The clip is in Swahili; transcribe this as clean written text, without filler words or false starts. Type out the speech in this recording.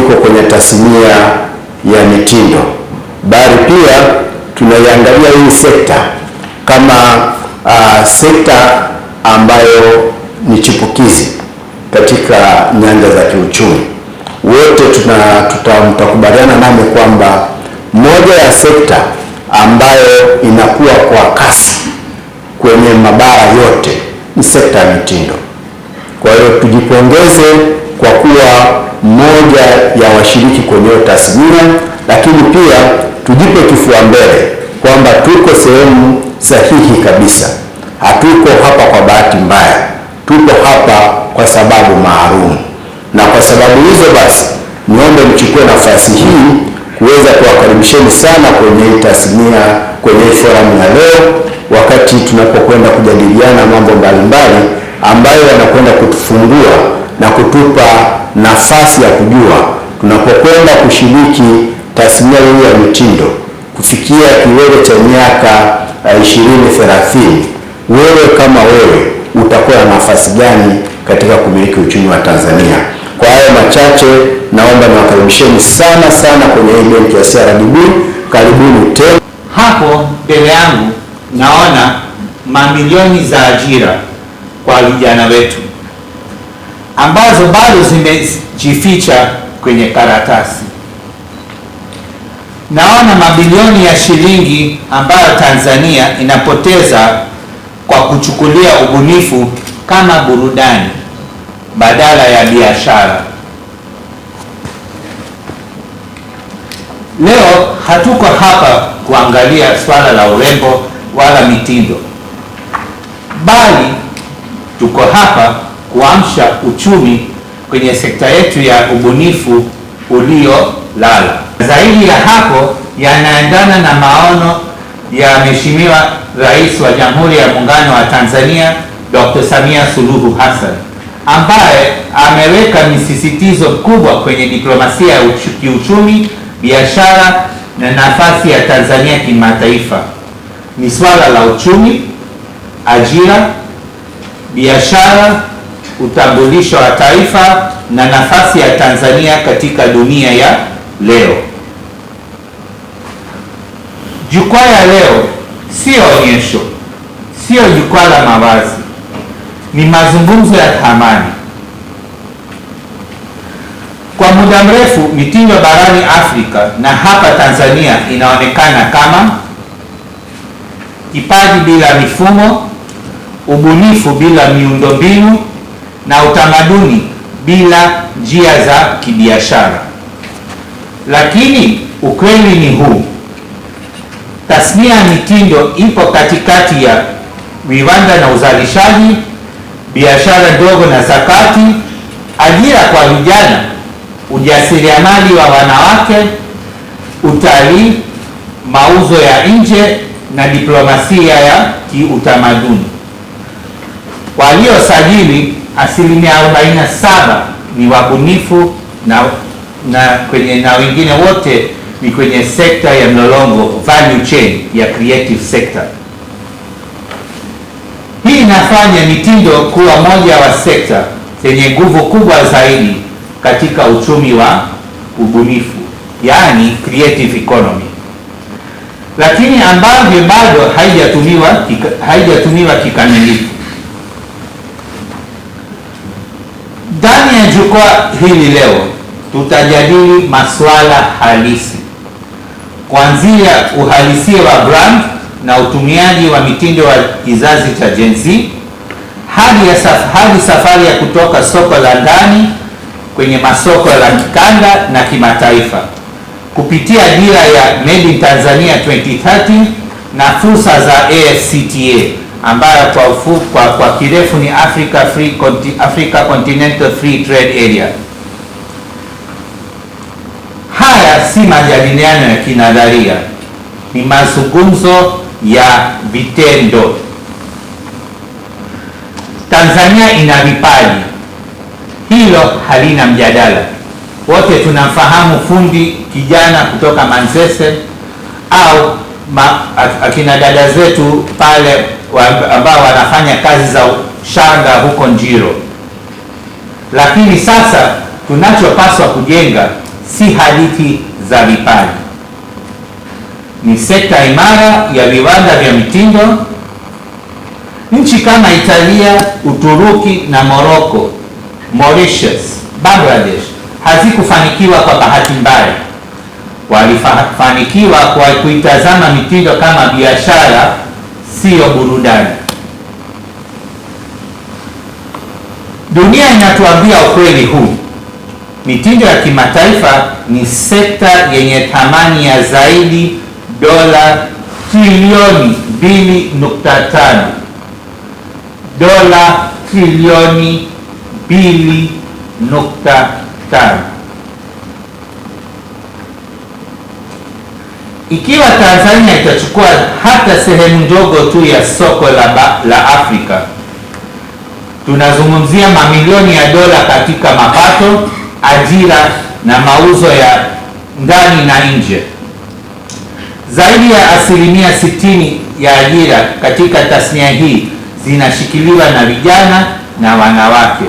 iko kwenye tasnia ya mitindo, bali pia tunaiangalia hii sekta kama sekta ambayo ni chipukizi katika nyanja za kiuchumi. Wote tutakubaliana nami kwamba moja ya sekta ambayo inakuwa kwa kasi kwenye mabara yote ni sekta ya mitindo. Kwa hiyo tujipongeze kwa kuwa mmoja ya washiriki kwenye tasnia, lakini pia tujipe kifua mbele kwamba tuko sehemu sahihi kabisa. Hatuko hapa kwa bahati mbaya, tuko hapa kwa sababu maalum. Na kwa sababu hizo basi, niombe mchukue nafasi hii kuweza kuwakaribisheni sana kwenye tasnia, kwenye forum ya leo, wakati tunapokwenda kujadiliana mambo mbalimbali ambayo yanakwenda kutufungua na kutupa nafasi ya kujua tunapokwenda kushiriki tasnia hii ya mitindo kufikia kilele cha miaka 20-30, wewe kama wewe utakuwa na nafasi gani katika kumiliki uchumi wa Tanzania. Kwa hayo machache, naomba niwakaribisheni sana sana kwenye hii benki ya CRDB. Karibuni tena. Hapo mbele yangu naona mamilioni za ajira kwa vijana wetu ambazo bado zimejificha kwenye karatasi. Naona mabilioni ya shilingi ambayo Tanzania inapoteza kwa kuchukulia ubunifu kama burudani badala ya biashara. Leo hatuko hapa kuangalia swala la urembo wala mitindo, bali tuko hapa kuamsha uchumi kwenye sekta yetu ya ubunifu uliolala. Zaidi ya hapo, yanaendana na maono ya Mheshimiwa Rais wa Jamhuri ya Muungano wa Tanzania Dr. Samia Suluhu Hassan, ambaye ameweka misisitizo kubwa kwenye diplomasia ya kiuchumi, biashara na nafasi ya Tanzania kimataifa. Ni swala la uchumi, ajira, biashara, utambulisho wa taifa na nafasi ya Tanzania katika dunia ya leo. Jukwaa ya leo sio onyesho, sio jukwaa la mavazi, ni mazungumzo ya thamani. Kwa muda mrefu mitindo barani Afrika na hapa Tanzania inaonekana kama kipaji bila mifumo, ubunifu bila miundombinu na utamaduni bila njia za kibiashara. Lakini ukweli ni huu: tasnia ya mitindo ipo katikati ya viwanda na uzalishaji, biashara ndogo na zakati, ajira kwa vijana, ujasiriamali wa wanawake, utalii, mauzo ya nje na diplomasia ya kiutamaduni. Waliosajili 47% ni wabunifu na wengine wote ni kwenye sekta ya mlolongo, value chain ya creative sector. Hii inafanya mitindo kuwa moja wa sekta zenye nguvu kubwa zaidi katika uchumi wa ubunifu, yaani creative economy, lakini ambavyo bado haijatumiwa kikamilifu. Ndani ya jukwaa hili leo tutajadili masuala halisi, kuanzia uhalisia wa brand na utumiaji wa mitindo wa kizazi cha Gen Z hadi safari ya kutoka soko la ndani kwenye masoko ya kikanda na kimataifa kupitia dira ya Made in Tanzania 2030 na fursa za AfCFTA ambayo kwa kirefu ni Africa Continental Free Trade Area. Haya si majadiliano ya kinadharia, ni mazungumzo ya vitendo. Tanzania ina vipaji, hilo halina mjadala. Wote tunamfahamu fundi kijana kutoka Manzese au akina dada zetu pale ambao wanafanya kazi za shanga huko Njiro. Lakini sasa tunachopaswa kujenga si hadithi za vipali. Ni sekta imara ya viwanda vya mitindo. Nchi kama Italia, Uturuki na Morocco, Mauritius, Bangladesh hazikufanikiwa kwa bahati mbaya. Walifanikiwa kwa kuitazama mitindo kama biashara, sio burudani. Dunia inatuambia ukweli huu. Mitindo ya kimataifa ni sekta yenye thamani ya zaidi dola trilioni 2.5. Dola trilioni 2.5. Ikiwa Tanzania itachukua hata sehemu ndogo tu ya soko la Afrika, tunazungumzia mamilioni ya dola katika mapato, ajira na mauzo ya ndani na nje. Zaidi ya 60% ya ajira katika tasnia hii zinashikiliwa na vijana na wanawake.